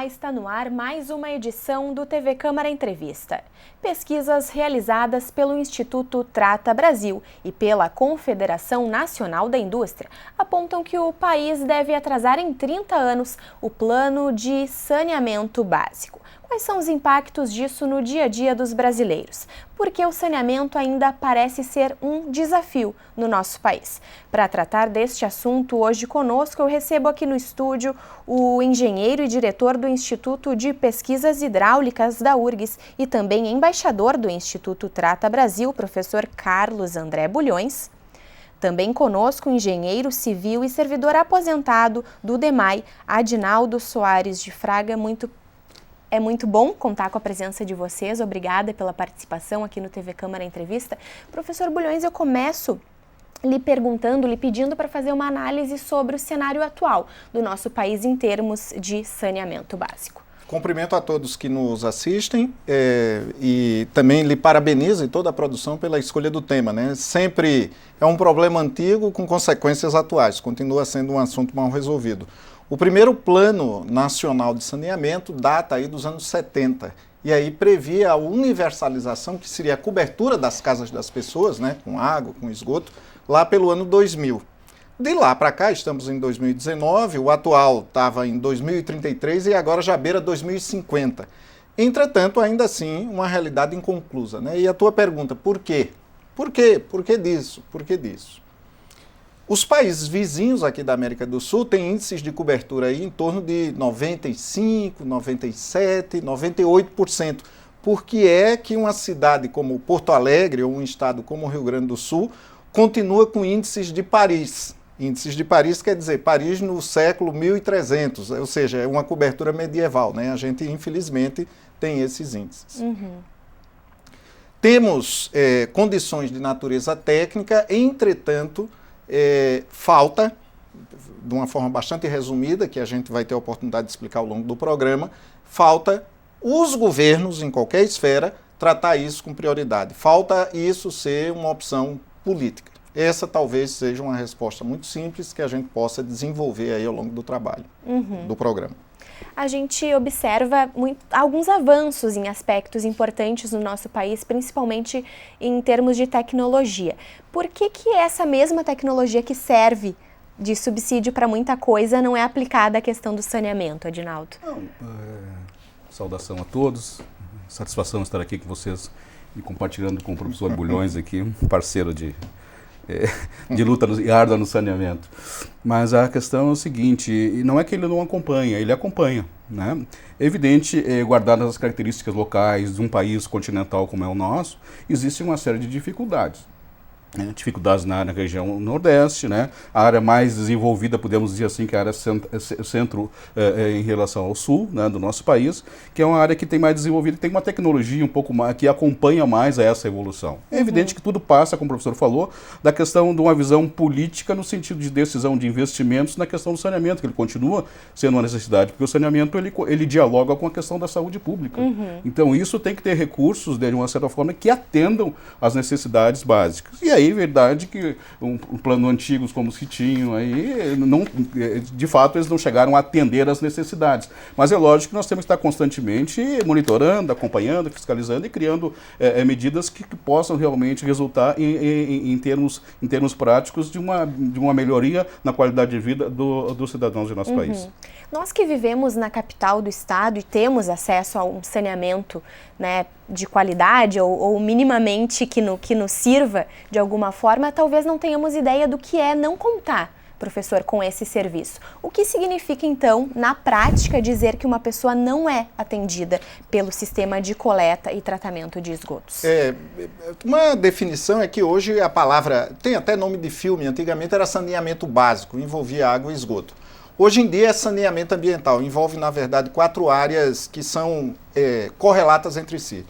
está no ar mais uma edição do TV Câmara Entrevista. Pesquisas realizadas pelo Instituto Trata Brasil e pela Confederação Nacional da Indústria apontam que o país deve atrasar em 30 anos o plano de saneamento básico. Quais são os impactos disso no dia a dia dos brasileiros? Porque o saneamento ainda parece ser um desafio no nosso país. Para tratar deste assunto, hoje conosco eu recebo aqui no estúdio o engenheiro e diretor do Instituto de Pesquisas Hidráulicas da URGS e também embaixador do Instituto Trata Brasil, professor Carlos André Bulhões. Também conosco o engenheiro civil e servidor aposentado do DEMAI, Adinaldo Soares de Fraga. É muito bom contar com a presença de vocês. Obrigada pela participação aqui no TV Câmara Entrevista. Professor Bulhões, eu começo lhe pedindo para fazer uma análise sobre o cenário atual do nosso país em termos de saneamento básico. Cumprimento a todos que nos assistem e também lhe parabenizo e toda a produção pela escolha do tema, né? Sempre é um problema antigo com consequências atuais, continua sendo um assunto mal resolvido. O primeiro Plano Nacional de Saneamento data aí dos anos 70 e aí previa a universalização, que seria a cobertura das casas das pessoas, né, com água, com esgoto, lá pelo ano 2000. De lá para cá, estamos em 2019, o atual estava em 2033 e agora já beira 2050. Entretanto, ainda assim, uma realidade inconclusa, né? E a tua pergunta, por quê? Por quê? Por que disso? Por que disso? Os países vizinhos aqui da América do Sul têm índices de cobertura aí em torno de 95%, 97%, 98%. Por que é que uma cidade como Porto Alegre ou um estado como o Rio Grande do Sul continua com índices de Paris? Índices de Paris quer dizer Paris no século 1300, ou seja, é uma cobertura medieval, né? A gente, infelizmente, tem esses índices. Temos condições de natureza técnica, entretanto, falta, de uma forma bastante resumida, que a gente vai ter a oportunidade de explicar ao longo do programa, falta os governos, em qualquer esfera, tratar isso com prioridade. Falta isso ser uma opção política. Essa talvez seja uma resposta muito simples que a gente possa desenvolver aí ao longo do trabalho do programa. A gente observa alguns avanços em aspectos importantes no nosso país, principalmente em termos de tecnologia. Por que essa mesma tecnologia que serve de subsídio para muita coisa não é aplicada à questão do saneamento, Adinaldo? Saudação a todos, satisfação estar aqui com vocês e compartilhando com o professor Bulhões aqui, parceiro de luta e árdua no saneamento. Mas a questão é o seguinte, não é que ele não acompanha, ele acompanha, né? É evidente, guardadas as características locais de um país continental como é o nosso, existe uma série de dificuldades. Dificuldades na região nordeste, né? A área mais desenvolvida, podemos dizer assim, que é a área centro em relação ao sul, né, do nosso país, que é uma área que tem mais desenvolvida, tem uma tecnologia um pouco mais, que acompanha mais a essa evolução. É evidente que tudo passa, como o professor falou, da questão de uma visão política no sentido de decisão de investimentos na questão do saneamento, que ele continua sendo uma necessidade, porque o saneamento ele dialoga com a questão da saúde pública. Então isso tem que ter recursos, de uma certa forma, que atendam às necessidades básicas. E aí, verdade que um plano antigos como os que tinham aí, de fato, eles não chegaram a atender às necessidades. Mas é lógico que nós temos que estar constantemente monitorando, acompanhando, fiscalizando e criando medidas que possam realmente resultar em termos práticos de uma melhoria na qualidade de vida dos cidadãos do nosso país. Nós que vivemos na capital do estado e temos acesso a um saneamento, né, de qualidade ou minimamente que nos sirva de alguma forma, talvez não tenhamos ideia do que é não contar, professor, com esse serviço. O que significa, então, na prática, dizer que uma pessoa não é atendida pelo sistema de coleta e tratamento de esgotos? Uma definição é que hoje a palavra, tem até nome de filme, antigamente era saneamento básico, envolvia água e esgoto. Hoje em dia é saneamento ambiental, envolve, na verdade, 4 áreas que são correlatas entre si.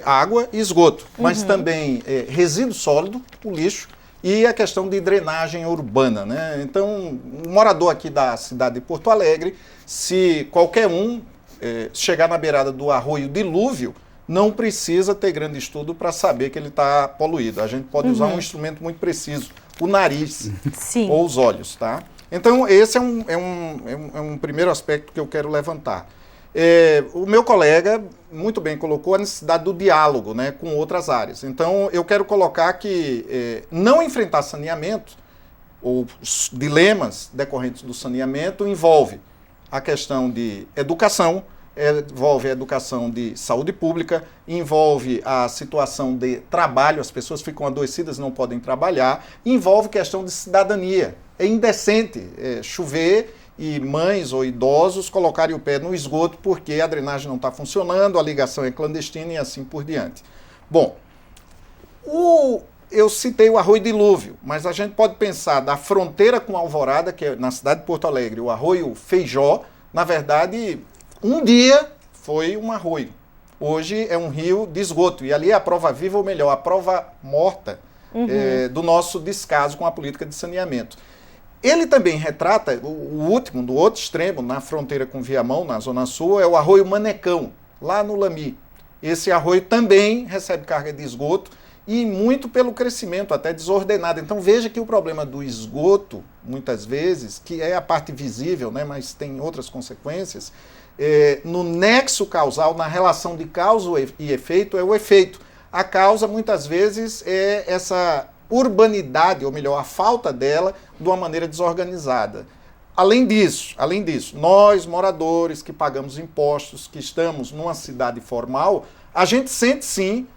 Água e esgoto, mas também resíduo sólido, o lixo, e a questão de drenagem urbana, né? Então, um morador aqui da cidade de Porto Alegre, se qualquer chegar na beirada do arroio Dilúvio, não precisa ter grande estudo para saber que ele está poluído. A gente pode usar um instrumento muito preciso, o nariz ou os olhos, tá? Então, esse é um primeiro aspecto que eu quero levantar. O meu colega muito bem colocou a necessidade do diálogo, né, com outras áreas. Então, eu quero colocar que não enfrentar saneamento ou os dilemas decorrentes do saneamento envolve a questão de educação, envolve a educação de saúde pública, envolve a situação de trabalho, as pessoas ficam adoecidas e não podem trabalhar, envolve questão de cidadania. É indecente chover e mães ou idosos colocarem o pé no esgoto porque a drenagem não está funcionando, a ligação é clandestina e assim por diante. Bom, eu citei o Arroio Dilúvio, mas a gente pode pensar da fronteira com Alvorada, que é na cidade de Porto Alegre, o Arroio Feijó, na verdade, um dia foi um arroio. Hoje é um rio de esgoto, e ali é a prova viva, ou melhor, a prova morta do nosso descaso com a política de saneamento. Ele também retrata, o último, do outro extremo, na fronteira com Viamão, na Zona Sul, é o Arroio Manecão, lá no Lami. Esse arroio também recebe carga de esgoto, e muito pelo crescimento, até desordenado. Então veja que o problema do esgoto, muitas vezes, que é a parte visível, né, mas tem outras consequências, no nexo causal, na relação de causa e efeito, é o efeito. A causa, muitas vezes, é essa urbanidade, ou melhor, a falta dela, de uma maneira desorganizada. Além disso, nós, moradores que pagamos impostos, que estamos numa cidade formal, a gente sente sim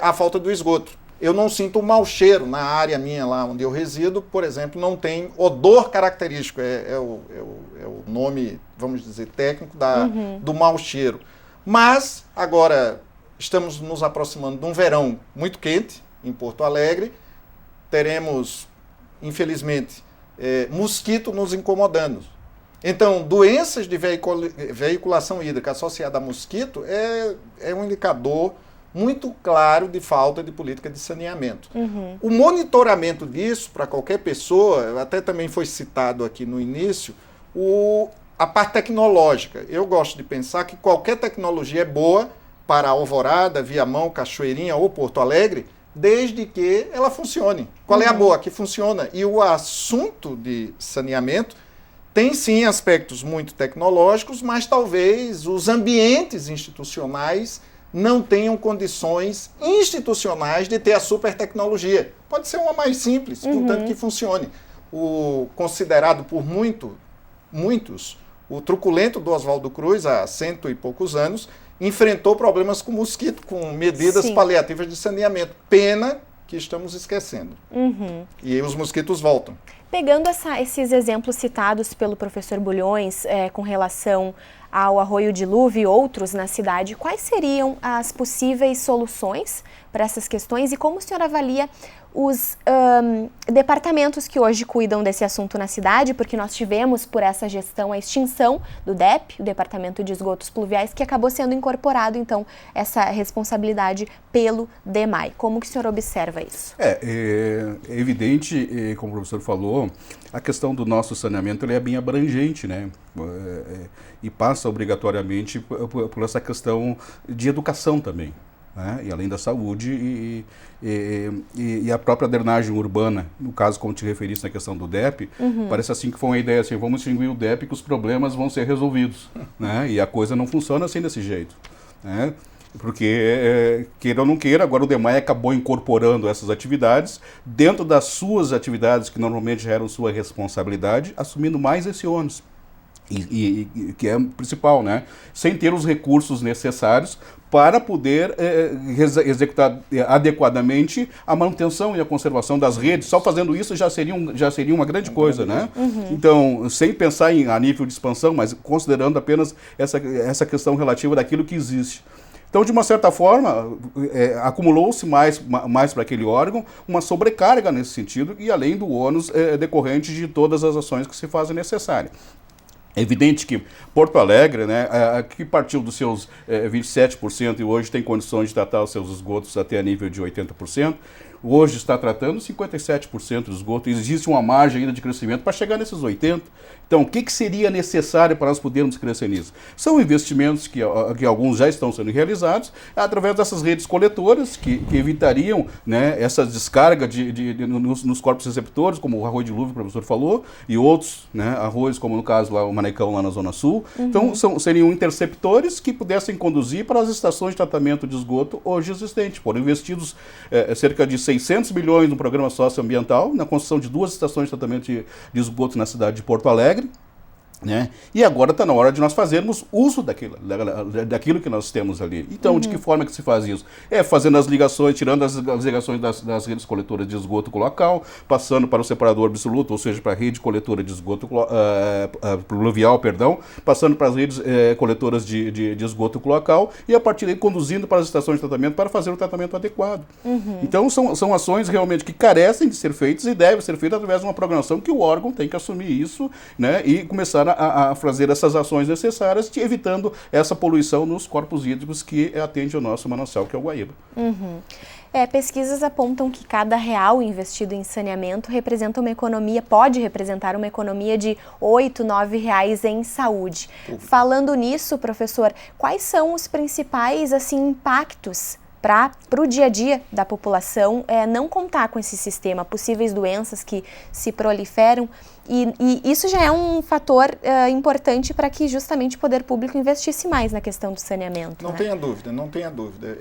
a falta do esgoto. Eu não sinto o mau cheiro na área minha lá onde eu resido, por exemplo, não tem odor característico, é o nome, vamos dizer, técnico do mau cheiro. Mas, agora, estamos nos aproximando de um verão muito quente em Porto Alegre, teremos, infelizmente, mosquito nos incomodando. Então, doenças de veiculação hídrica associada a mosquito é um indicador muito claro de falta de política de saneamento. O monitoramento disso, para qualquer pessoa, até também foi citado aqui no início, a parte tecnológica. Eu gosto de pensar que qualquer tecnologia é boa para Alvorada, Viamão, Cachoeirinha ou Porto Alegre, desde que ela funcione. Qual é a boa? Que funciona. E o assunto de saneamento tem sim aspectos muito tecnológicos, mas talvez os ambientes institucionais não tenham condições institucionais de ter a super tecnologia. Pode ser uma mais simples, contanto que funcione. O considerado por muitos, o truculento do Oswaldo Cruz, há 100 e poucos anos, enfrentou problemas com mosquito, com medidas paliativas de saneamento. Pena que estamos esquecendo. E aí os mosquitos voltam. Pegando esses exemplos citados pelo professor Bulhões com relação ao Arroio Dilúvio e outros na cidade, quais seriam as possíveis soluções para essas questões e como o senhor avalia os departamentos que hoje cuidam desse assunto na cidade, porque nós tivemos por essa gestão a extinção do DEP, o Departamento de Esgotos Pluviais, que acabou sendo incorporado, então, essa responsabilidade pelo DEMAI. Como que o senhor observa isso? É evidente, como o professor falou, a questão do nosso saneamento ele é bem abrangente, né? E passa obrigatoriamente por essa questão de educação também. Né? E além da saúde e a própria drenagem urbana, no caso como te referiste na questão do DEP, parece assim que foi uma ideia assim, vamos extinguir o DEP que os problemas vão ser resolvidos, né? E a coisa não funciona assim desse jeito, né? Porque, queira ou não queira, agora o DEMAI acabou incorporando essas atividades dentro das suas atividades que normalmente já eram sua responsabilidade, assumindo mais esse ônus. E que é o principal, né? Sem ter os recursos necessários para poder executar adequadamente a manutenção e a conservação das redes. Só fazendo isso já seria uma grande coisa, né? Então, sem pensar a nível de expansão, mas considerando apenas essa questão relativa daquilo que existe. Então, de uma certa forma, acumulou-se mais para aquele órgão uma sobrecarga nesse sentido e além do ônus decorrente de todas as ações que se fazem necessárias. É evidente que Porto Alegre, né, que partiu dos seus 27% e hoje tem condições de tratar os seus esgotos até a nível de 80%, hoje está tratando 57% do esgoto. Existe uma margem ainda de crescimento para chegar nesses 80%. Então, o que seria necessário para nós podermos crescer nisso? São investimentos que alguns já estão sendo realizados através dessas redes coletoras que evitariam, né, essa descarga nos corpos receptores, como o Arroio Dilúvio, que o professor falou, e outros, né, arroios, como no caso lá o Maneicão, lá na Zona Sul. Então, seriam interceptores que pudessem conduzir para as estações de tratamento de esgoto hoje existentes. Foram investidos cerca de 600 milhões no programa socioambiental, na construção de 2 estações de tratamento de esgoto na cidade de Porto Alegre. Né? E agora está na hora de nós fazermos uso daquilo que nós temos ali. Então, de que forma que se faz isso? Fazendo as ligações, tirando as ligações das redes coletoras de esgoto local, passando para o separador absoluto, ou seja, para a rede coletora de esgoto pluvial, passando para as redes coletoras de esgoto local e, a partir daí, conduzindo para as estações de tratamento para fazer o tratamento adequado. Então, são ações realmente que carecem de ser feitas e devem ser feitas através de uma programação que o órgão tem que assumir isso, né, e começar a fazer essas ações necessárias, evitando essa poluição nos corpos hídricos que atende o nosso manancial, que é o Guaíba. Pesquisas apontam que cada real investido em saneamento pode representar uma economia de R$ 8, R$ 9 em saúde. Falando nisso, professor, quais são os principais impactos para o dia a dia da população não contar com esse sistema, possíveis doenças que se proliferam, e isso já é um fator importante para que justamente o poder público investisse mais na questão do saneamento. Não tenha dúvida, não tenha dúvida.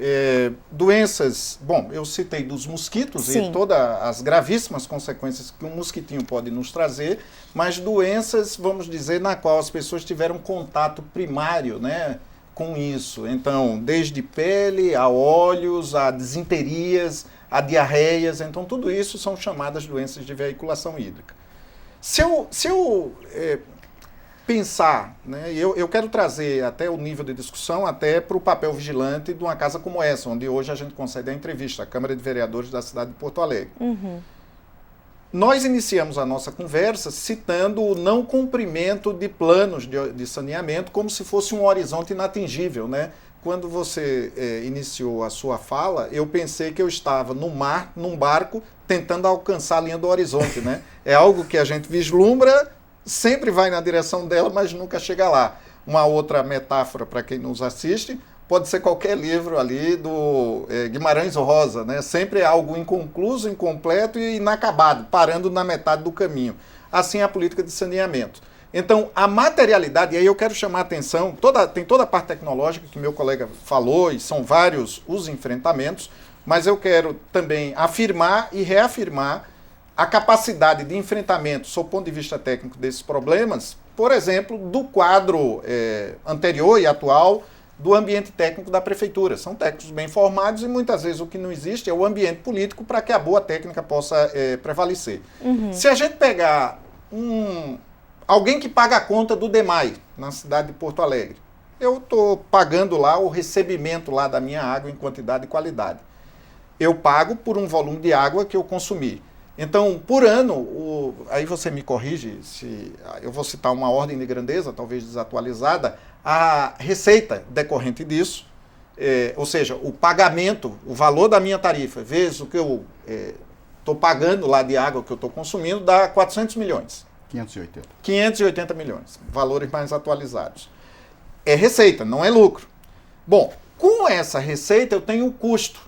Doenças, eu citei dos mosquitos. Sim. E todas as gravíssimas consequências que um mosquitinho pode nos trazer, mas doenças, vamos dizer, na qual as pessoas tiveram contato primário, né, com isso. Então, desde pele, a olhos, a desinterias, a diarreias, então tudo isso são chamadas doenças de veiculação hídrica. Se eu pensar, né, eu quero trazer até o nível de discussão até para o papel vigilante de uma casa como essa, onde hoje a gente concede a entrevista, a Câmara de Vereadores da cidade de Porto Alegre. Nós iniciamos a nossa conversa citando o não cumprimento de planos de saneamento como se fosse um horizonte inatingível, né? Quando você iniciou a sua fala, eu pensei que eu estava no mar, num barco, tentando alcançar a linha do horizonte, né? É algo que a gente vislumbra, sempre vai na direção dela, mas nunca chega lá. Uma outra metáfora para quem nos assiste pode ser qualquer livro ali do Guimarães Rosa, né? Sempre é algo inconcluso, incompleto e inacabado, parando na metade do caminho. Assim é a política de saneamento. Então, a materialidade, e aí eu quero chamar a atenção, tem toda a parte tecnológica que meu colega falou, e são vários os enfrentamentos, mas eu quero também afirmar e reafirmar a capacidade de enfrentamento, sob o ponto de vista técnico, desses problemas, por exemplo, do quadro anterior e atual, do ambiente técnico da prefeitura. São técnicos bem formados e muitas vezes o que não existe é o ambiente político para que a boa técnica possa prevalecer. Se a gente pegar alguém que paga a conta do DEMAI, na cidade de Porto Alegre, eu estou pagando lá o recebimento lá da minha água em quantidade e qualidade. Eu pago por um volume de água que eu consumi. Então, por ano, aí você me corrige, se eu vou citar uma ordem de grandeza, talvez desatualizada, a receita decorrente disso, ou seja, o pagamento, o valor da minha tarifa, vezes o que eu estou pagando lá de água que eu estou consumindo, dá 400 milhões. 580. 580 milhões, valores mais atualizados. É receita, não é lucro. Bom, com essa receita eu tenho o custo.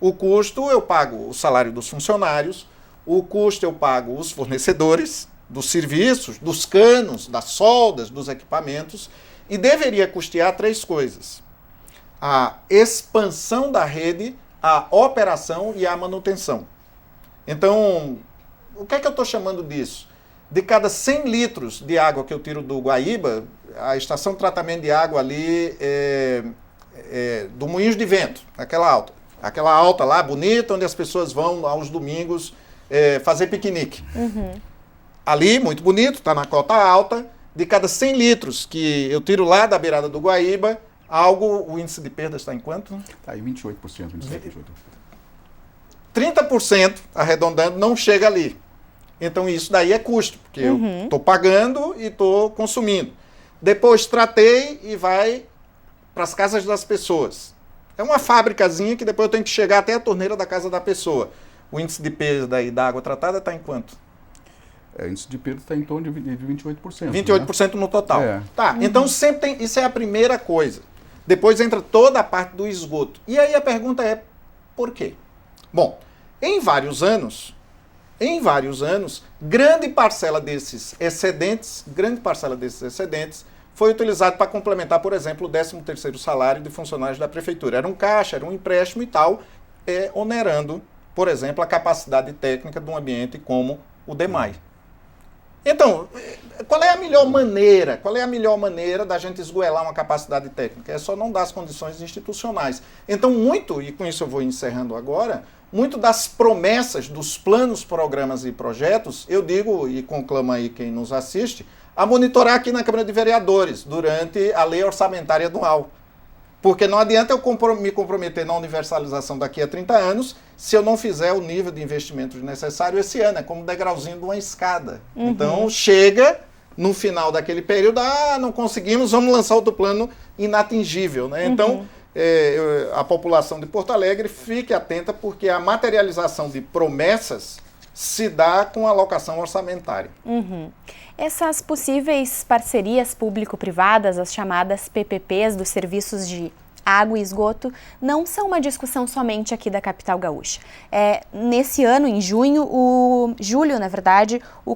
O custo eu pago o salário dos funcionários, o custo eu pago os fornecedores dos serviços, dos canos, das soldas, dos equipamentos, e deveria custear 3 coisas: a expansão da rede, a operação e a manutenção. Então, o que é que eu estou chamando disso? De cada 100 litros de água que eu tiro do Guaíba, a estação de tratamento de água ali do Moinhos de Vento, aquela alta lá, bonita, onde as pessoas vão aos domingos fazer piquenique. Ali, muito bonito, está na cota alta. De cada 100 litros que eu tiro lá da beirada do Guaíba, o índice de perda está em quanto? Está em 28%. 30%, arredondando, não chega ali. Então isso daí é custo, porque eu estou pagando e estou consumindo. Depois tratei e vai para as casas das pessoas. É uma fábricazinha que depois eu tenho que chegar até a torneira da casa da pessoa. O índice de perda aí da água tratada está em quanto? O índice de perda está em torno de 28%. 28% no total. Tá, então sempre tem, isso é a primeira coisa. Depois entra toda a parte do esgoto. E aí a pergunta é, por quê? Bom, em vários anos, em vários anos, grande parcela desses excedentes foi utilizado para complementar, por exemplo, o 13º salário de funcionários da prefeitura. Era um caixa, era um empréstimo e tal, onerando, por exemplo, a capacidade técnica de um ambiente como o DEMAI. Então, qual é a melhor maneira da gente esgoelar uma capacidade técnica? É só não dar as condições institucionais. Então, e com isso eu vou encerrando agora, muito das promessas dos planos, programas e projetos, eu digo e conclamo aí quem nos assiste, a monitorar aqui na Câmara de Vereadores, durante a lei orçamentária anual. Porque não adianta eu me comprometer na universalização daqui a 30 anos se eu não fizer o nível de investimento necessário esse ano. É como um degrauzinho de uma escada. Uhum. Então, chega no final daquele período, não conseguimos, vamos lançar outro plano inatingível. Né? Então, a população de Porto Alegre fique atenta, porque a materialização de promessas se dá com alocação orçamentária. Uhum. Essas possíveis parcerias público-privadas, as chamadas PPPs dos serviços de água e esgoto, não são uma discussão somente aqui da capital gaúcha. Nesse ano, em julho, o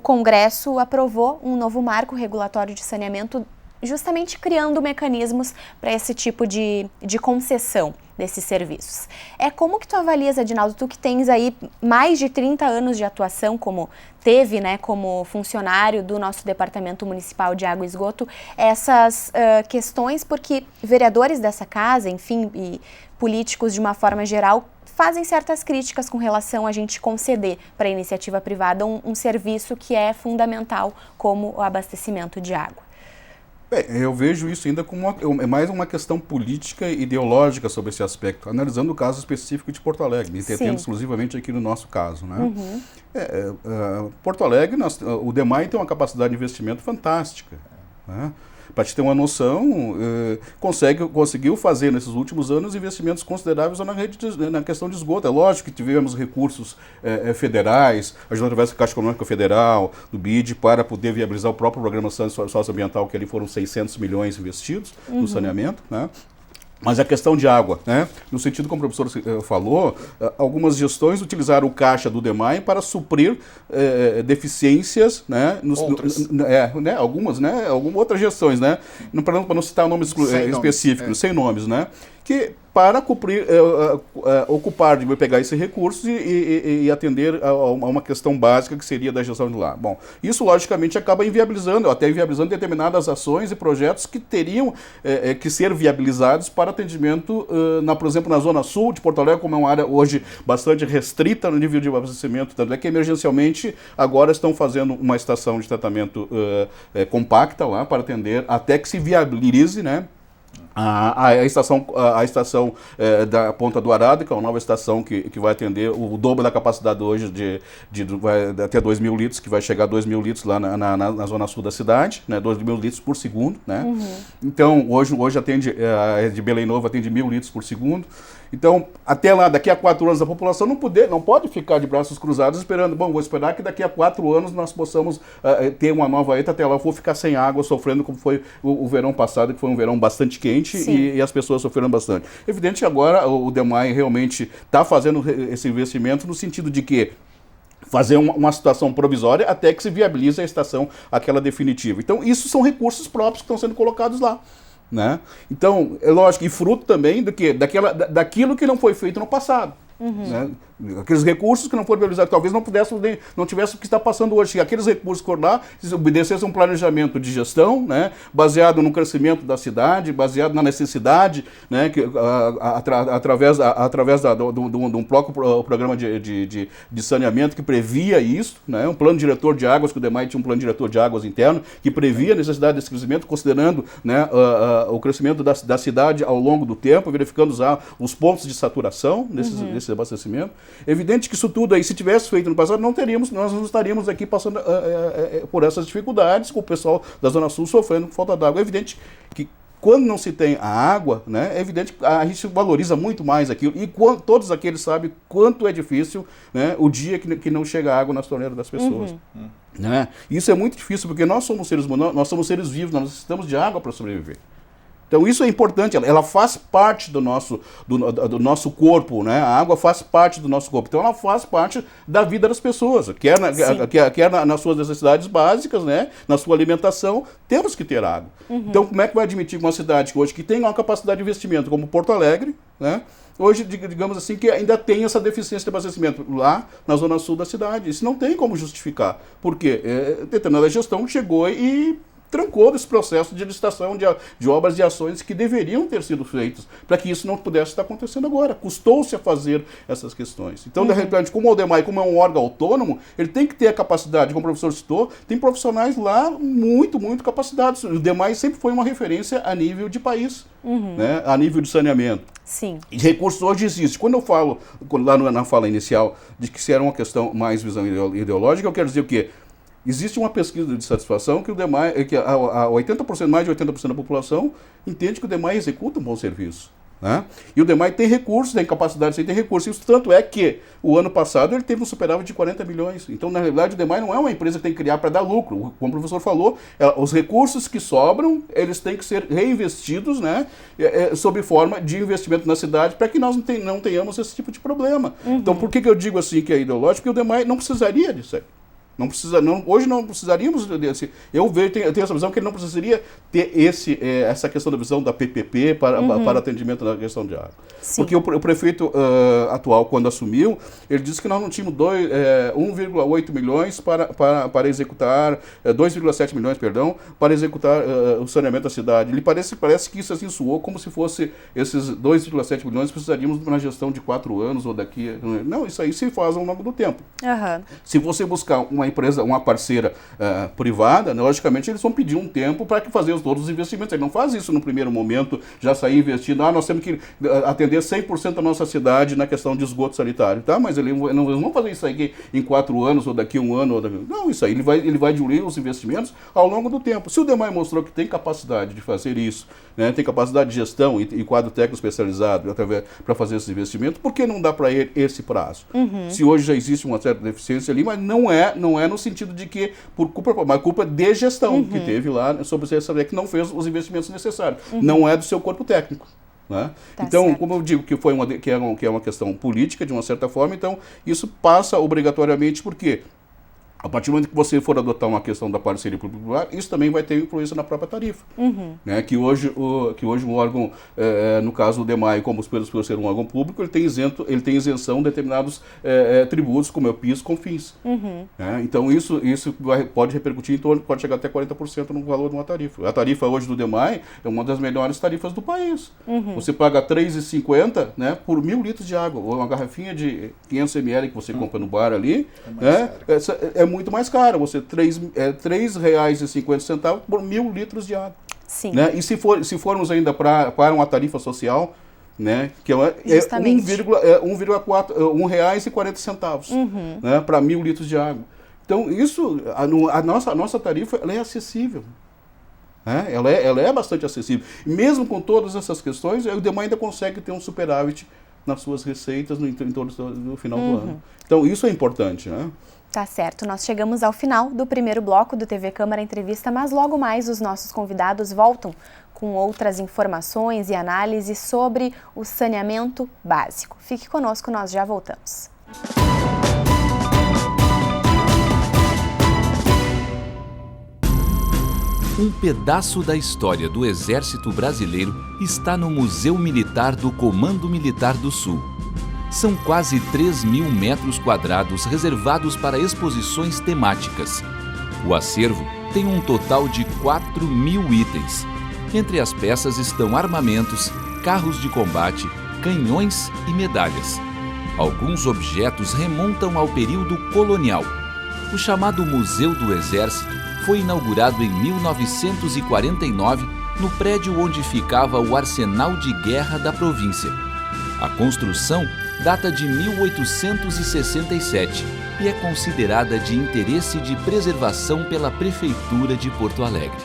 Congresso aprovou um novo marco regulatório de saneamento, justamente criando mecanismos para esse tipo de concessão desses serviços. Como que tu avalias, Adinaldo, tu que tens aí mais de 30 anos de atuação, como teve, né, como funcionário do nosso Departamento Municipal de Água e Esgoto, essas questões, porque vereadores dessa casa, enfim, e políticos de uma forma geral, fazem certas críticas com relação a gente conceder para a iniciativa privada um serviço que é fundamental, como o abastecimento de água. Eu vejo isso ainda como mais uma questão política e ideológica sobre esse aspecto, analisando o caso específico de Porto Alegre, me entendendo exclusivamente aqui no nosso caso. Né? Uhum. Porto Alegre, o DEMAI tem uma capacidade de investimento fantástica. Né? Para te ter uma noção, conseguiu fazer nesses últimos anos investimentos consideráveis na questão de esgoto. É lógico que tivemos recursos federais, ajudando através da Caixa Econômica Federal, do BID, para poder viabilizar o próprio programa socioambiental, que ali foram 600 milhões investidos no saneamento, né? Mas a questão de água, né? No sentido como o professor falou, algumas gestões utilizaram o caixa do DEMAI para suprir deficiências, né? Algumas outras gestões, né? Para não citar nomes específicos, sem nomes, né? Que para ocupar de pegar esse recurso e atender a uma questão básica que seria da gestão de lá. Bom, isso logicamente acaba inviabilizando determinadas ações e projetos que teriam que ser viabilizados para atendimento, por exemplo, na Zona Sul de Porto Alegre, como é uma área hoje bastante restrita no nível de abastecimento, tanto é que emergencialmente agora estão fazendo uma estação de tratamento compacta lá para atender até que se viabilize, né? A estação da Ponta do Arado, que é uma nova estação que vai atender o dobro da capacidade hoje vai até 2.000 litros, que vai chegar a 2.000 litros lá na zona sul da cidade, né, 2.000 litros por segundo. Né? Uhum. Então, hoje atende, de Belém Novo atende 1.000 litros por segundo. Então, até lá, daqui a 4 anos, a população não pode ficar de braços cruzados esperando, vou esperar que daqui a 4 anos nós possamos ter uma nova ETA, até lá eu vou ficar sem água, sofrendo como foi o verão passado, que foi um verão bastante quente e as pessoas sofreram bastante. Evidente que agora o DEMAI realmente está fazendo esse investimento no sentido de que fazer uma situação provisória até que se viabilize a estação aquela definitiva. Então, isso são recursos próprios que estão sendo colocados lá. Né? Então, é lógico, e fruto também daquilo que não foi feito no passado. Uhum. Né? Aqueles recursos que não foram viabilizados, talvez não tivesse o que está passando hoje. Aqueles recursos que foram lá, se obedecessem um planejamento de gestão, né, baseado no crescimento da cidade, baseado na necessidade, né, através de um próprio programa de saneamento que previa isso, né, um plano diretor de águas, que o DEMAI tinha um plano diretor de águas interno, que previa a necessidade desse crescimento, considerando, né, o crescimento da cidade ao longo do tempo, verificando os pontos de saturação desse abastecimento. Evidente que isso tudo aí, se tivesse feito no passado, nós não estaríamos aqui passando por essas dificuldades, com o pessoal da Zona Sul sofrendo com falta d'água. É evidente que quando não se tem a água, né, é evidente que a gente valoriza muito mais aquilo. E todos aqueles sabem quanto é difícil, né, o dia que não chega água nas torneiras das pessoas. Uhum. Né? Isso é muito difícil, porque nós somos seres humanos, nós somos seres vivos, nós necessitamos de água para sobreviver. Então isso é importante, ela faz parte do nosso corpo, né? A água faz parte do nosso corpo, então ela faz parte da vida das pessoas, quer nas suas necessidades básicas, né? Na sua alimentação, temos que ter água. Então como é que vai admitir uma cidade que hoje que tem uma capacidade de investimento como Porto Alegre, né? Hoje, digamos assim, que ainda tem essa deficiência de abastecimento lá na zona sul da cidade. Isso não tem como justificar, porque determinada gestão chegou e trancou esse processo de licitação de obras e ações que deveriam ter sido feitas, para que isso não pudesse estar acontecendo agora. Custou-se a fazer essas questões. Então, de repente, como o DEMAI, como é um órgão autônomo, ele tem que ter a capacidade, como o professor citou, tem profissionais lá muito capacitados. O DEMAI sempre foi uma referência a nível de país, né, a nível de saneamento. Sim. E recursos hoje existem. Quando eu falo, lá na fala inicial, de que se era uma questão mais visão ideológica, eu quero dizer o quê? Existe uma pesquisa de satisfação que o DEMAI, que mais de 80% da população entende que o DEMAI executa um bom serviço. Né? E o DEMAI tem recursos, tem capacidade, tem recursos. Isso tanto é que o ano passado ele teve um superávit de 40 milhões. Então, na realidade, o DEMAI não é uma empresa que tem que criar para dar lucro. Como o professor falou, os recursos que sobram, eles têm que ser reinvestidos, né, sob forma de investimento na cidade, para que nós não tenhamos esse tipo de problema. Então, por que eu digo assim que é ideológico? Porque o DEMAI não precisaria disso aí. Hoje não precisaríamos desse. Eu tenho essa visão que ele não precisaria ter essa questão da visão da PPP para atendimento na questão de água. Sim. Porque o prefeito atual, quando assumiu, ele disse que nós não tínhamos 1,8 milhões para executar, 2,7 milhões, perdão, para executar o saneamento da cidade. Ele parece que isso assim soou como se fosse esses 2,7 milhões precisaríamos de uma gestão de 4 anos ou daqui. Não, isso aí se faz ao longo do tempo. Se você buscar uma empresa, uma parceira privada, né, logicamente eles vão pedir um tempo para fazer todos os investimentos. Ele não faz isso no primeiro momento, já sair investindo, nós temos que atender 100% da nossa cidade na questão de esgoto sanitário, tá? Mas eles não vão fazer isso aqui em 4 anos ou daqui a 1 ano. Não, isso aí ele vai diluir os investimentos ao longo do tempo. Se o DEMAI mostrou que tem capacidade de fazer isso, né, tem capacidade de gestão e quadro técnico especializado para fazer esses investimentos, por que não dá para ele esse prazo? Se hoje já existe uma certa deficiência ali, mas não é no sentido de que mas culpa de gestão que teve lá sobre essa que não fez os investimentos necessários. Não é do seu corpo técnico. Né? Tá então, certo. como eu digo que é uma questão política, de uma certa forma, então isso passa obrigatoriamente, porque a partir do momento que você for adotar uma questão da parceria público-privada, isso também vai ter influência na própria tarifa. Né? Que hoje o órgão, no caso o DEMAI, como por ser um órgão público, ele tem isenção de determinados tributos, como é o PIS, CONFINS. Né? Então isso pode repercutir em torno, pode chegar até 40% no valor de uma tarifa. A tarifa hoje do DEMAI é uma das melhores tarifas do país. Você paga R$ 3,50, né, por 1.000 litros de água. Ou uma garrafinha de 500 ml que você compra no bar ali, é muito mais caro. Você R$ 3,50 por 1.000 litros de água. Sim. Né? E se formos ainda para uma tarifa social, né, que é R$1,40, né, para 1.000 litros de água. Então, isso, a nossa tarifa ela é acessível. Ela é bastante acessível. Mesmo com todas essas questões, o DEMAI ainda consegue ter um superávit nas suas receitas em torno do final do ano. Então, isso é importante, né? Tá certo, nós chegamos ao final do primeiro bloco do TV Câmara Entrevista, mas logo mais os nossos convidados voltam com outras informações e análises sobre o saneamento básico. Fique conosco, nós já voltamos. Um pedaço da história do Exército Brasileiro está no Museu Militar do Comando Militar do Sul. São quase 3.000 metros quadrados reservados para exposições temáticas. O acervo tem um total de 4.000 itens. Entre as peças estão armamentos, carros de combate, canhões e medalhas. Alguns objetos remontam ao período colonial. O chamado Museu do Exército foi inaugurado em 1949 no prédio onde ficava o Arsenal de Guerra da província. A construção data de 1867 e é considerada de interesse de preservação pela Prefeitura de Porto Alegre.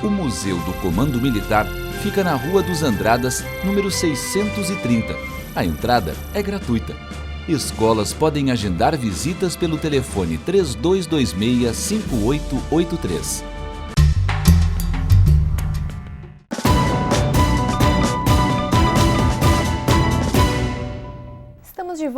O Museu do Comando Militar fica na Rua dos Andradas, número 630. A entrada é gratuita. Escolas podem agendar visitas pelo telefone 3226-5883.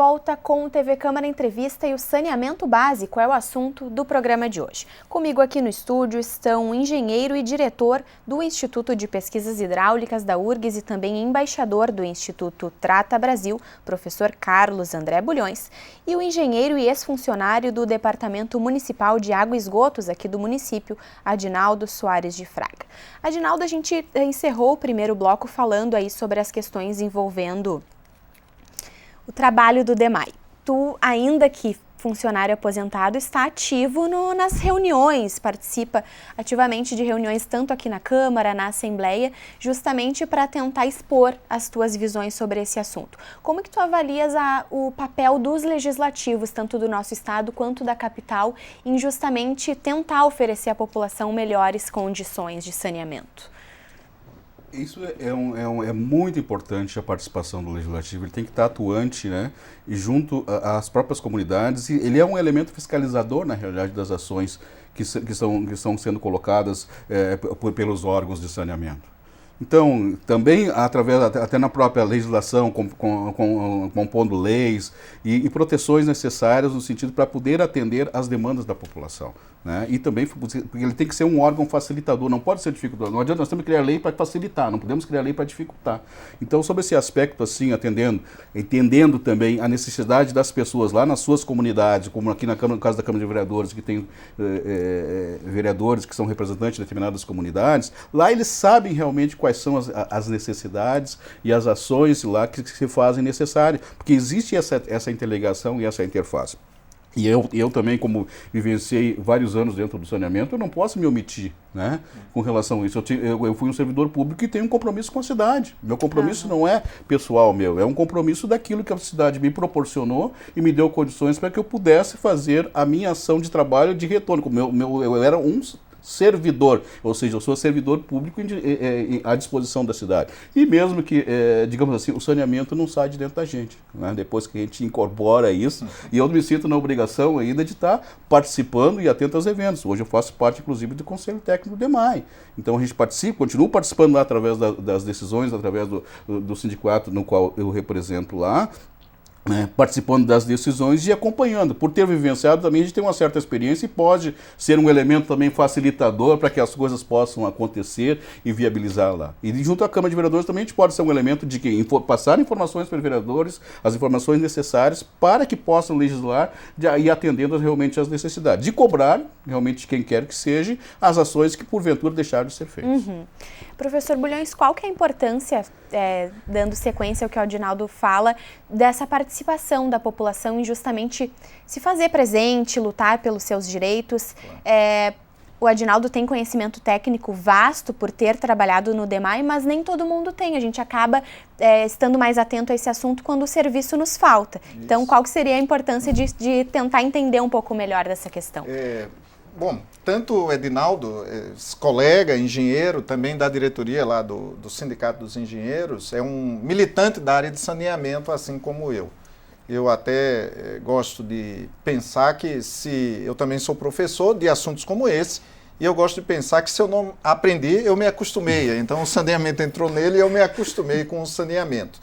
volta com o TV Câmara Entrevista e o saneamento básico é o assunto do programa de hoje. Comigo aqui no estúdio estão o engenheiro e diretor do Instituto de Pesquisas Hidráulicas da URGS e também embaixador do Instituto Trata Brasil, professor Carlos André Bulhões, e o engenheiro e ex-funcionário do Departamento Municipal de Água e Esgotos aqui do município, Adinaldo Soares de Fraga. Adinaldo, a gente encerrou o primeiro bloco falando aí sobre as questões envolvendo o trabalho do DEMAI. Tu, ainda que funcionário aposentado, está ativo nas reuniões, participa ativamente de reuniões tanto aqui na Câmara, na Assembleia, justamente para tentar expor as tuas visões sobre esse assunto. Como que tu avalias o papel dos legislativos, tanto do nosso estado quanto da capital, em justamente tentar oferecer à população melhores condições de saneamento? Isso é muito importante, a participação do Legislativo. Ele tem que estar atuante, né, e junto às próprias comunidades. E ele é um elemento fiscalizador, na realidade, das ações que estão sendo colocadas pelos órgãos de saneamento. Então, também através, até na própria legislação, compondo leis e proteções necessárias no sentido para poder atender às demandas da população, né? E também porque ele tem que ser um órgão facilitador, não pode ser dificultador. Não adianta, nós temos que criar lei para facilitar, não podemos criar lei para dificultar. Então, sobre esse aspecto, assim, entendendo também a necessidade das pessoas lá nas suas comunidades, como aqui na Câmara, no caso da Câmara de Vereadores, que tem vereadores que são representantes de determinadas comunidades, lá eles sabem realmente quais são as necessidades e as ações lá que se fazem necessárias, porque existe essa interligação e essa interface. E eu também, como vivenciei vários anos dentro do saneamento, eu não posso me omitir, né, com relação a isso. Eu fui um servidor público e tenho um compromisso com a cidade. Meu compromisso não é pessoal meu, é um compromisso daquilo que a cidade me proporcionou e me deu condições para que eu pudesse fazer a minha ação de trabalho de retorno. Eu era um servidor, ou seja, eu sou servidor público à disposição da cidade. E mesmo que, digamos assim, o saneamento não sai de dentro da gente, né? Depois que a gente incorpora isso, e eu me sinto na obrigação ainda de estar participando e atento aos eventos. Hoje eu faço parte, inclusive, do Conselho Técnico do DEMAI. Então a gente continuo participando lá através das decisões, através do sindicato no qual eu represento lá, participando das decisões e acompanhando. Por ter vivenciado também, a gente tem uma certa experiência e pode ser um elemento também facilitador para que as coisas possam acontecer e viabilizar lá. E junto à Câmara de Vereadores também a gente pode ser um elemento de passar informações para os vereadores, as informações necessárias para que possam legislar e atendendo realmente às necessidades. De cobrar, realmente, quem quer que seja, as ações que porventura deixaram de ser feitas. Uhum. Professor Bulhões, qual que é a importância, dando sequência ao que o Adinaldo fala, dessa participação da população em justamente se fazer presente, lutar pelos seus direitos? O Adinaldo tem conhecimento técnico vasto por ter trabalhado no DEMAI, mas nem todo mundo tem. A gente acaba estando mais atento a esse assunto quando o serviço nos falta. Isso. Então, qual que seria a importância de tentar entender um pouco melhor dessa questão? Bom, tanto o Adinaldo, colega, engenheiro, também da diretoria lá do Sindicato dos Engenheiros, é um militante da área de saneamento, assim como eu. Eu até gosto de pensar que eu também sou professor de assuntos como esse, e eu gosto de pensar que se eu não aprendi, eu me acostumei. Então o saneamento entrou nele e eu me acostumei com o saneamento.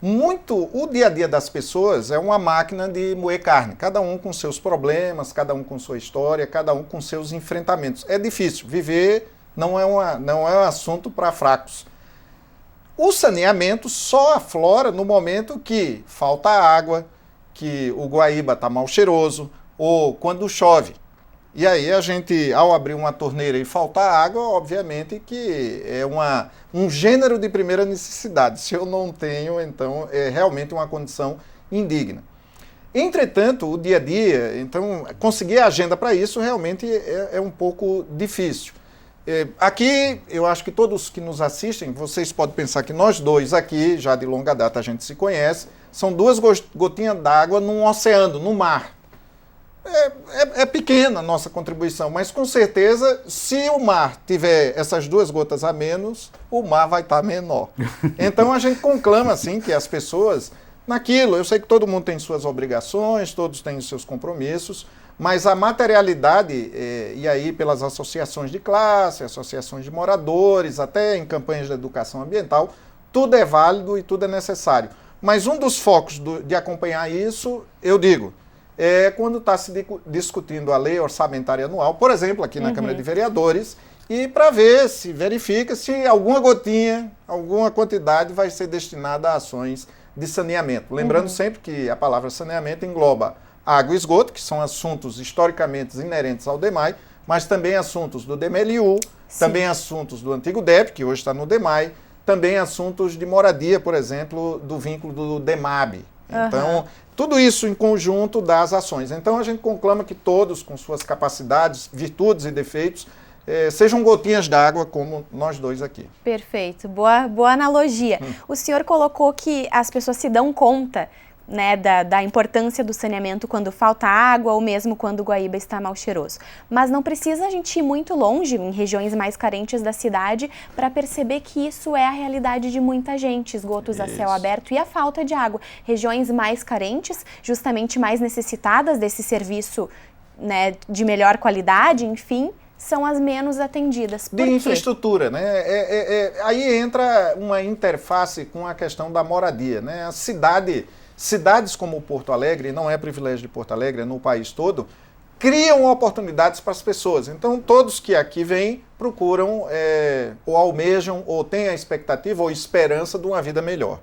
O dia a dia das pessoas é uma máquina de moer carne, cada um com seus problemas, cada um com sua história, cada um com seus enfrentamentos. É difícil, viver não é um assunto para fracos. O saneamento só aflora no momento que falta água, que o Guaíba está mal cheiroso, ou quando chove. E aí a gente, ao abrir uma torneira e faltar água, obviamente que é um gênero de primeira necessidade. Se eu não tenho, então é realmente uma condição indigna. Entretanto, o dia a dia, então conseguir a agenda para isso realmente é um pouco difícil. Aqui, eu acho que todos que nos assistem, vocês podem pensar que nós dois aqui, já de longa data a gente se conhece, são duas gotinhas d'água num oceano, no mar. É pequena a nossa contribuição, mas com certeza, se o mar tiver essas duas gotas a menos, o mar vai estar menor. Então a gente conclama assim que as pessoas, naquilo, eu sei que todo mundo tem suas obrigações, todos têm os seus compromissos, mas a materialidade, e aí pelas associações de classe, associações de moradores, até em campanhas de educação ambiental, tudo é válido e tudo é necessário. Mas um dos focos de acompanhar isso, eu digo, é quando está se discutindo a lei orçamentária anual, por exemplo, aqui na Câmara de Vereadores, e para ver se verifica se alguma gotinha, alguma quantidade vai ser destinada a ações de saneamento. Lembrando sempre que a palavra saneamento engloba água e esgoto, que são assuntos historicamente inerentes ao DEMAI, mas também assuntos do DEMELIU, também assuntos do antigo DEP, que hoje está no DEMAI, também assuntos de moradia, por exemplo, do vínculo do DEMAB. Então, tudo isso em conjunto das ações. Então, a gente conclama que todos, com suas capacidades, virtudes e defeitos, sejam gotinhas d'água, como nós dois aqui. Perfeito, boa analogia. O senhor colocou que as pessoas se dão conta, né, da importância do saneamento quando falta água ou mesmo quando o Guaíba está mal cheiroso. Mas não precisa a gente ir muito longe, em regiões mais carentes da cidade, para perceber que isso é a realidade de muita gente, esgotos a céu aberto e a falta de água. Regiões mais carentes, justamente mais necessitadas desse serviço, né, de melhor qualidade, enfim, são as menos atendidas. Por de quê? infraestrutura, né? Aí entra uma interface com a questão da moradia, né? Cidades como Porto Alegre, não é privilégio de Porto Alegre, é no país todo, criam oportunidades para as pessoas. Então, todos que aqui vêm procuram, ou almejam, ou têm a expectativa ou esperança de uma vida melhor.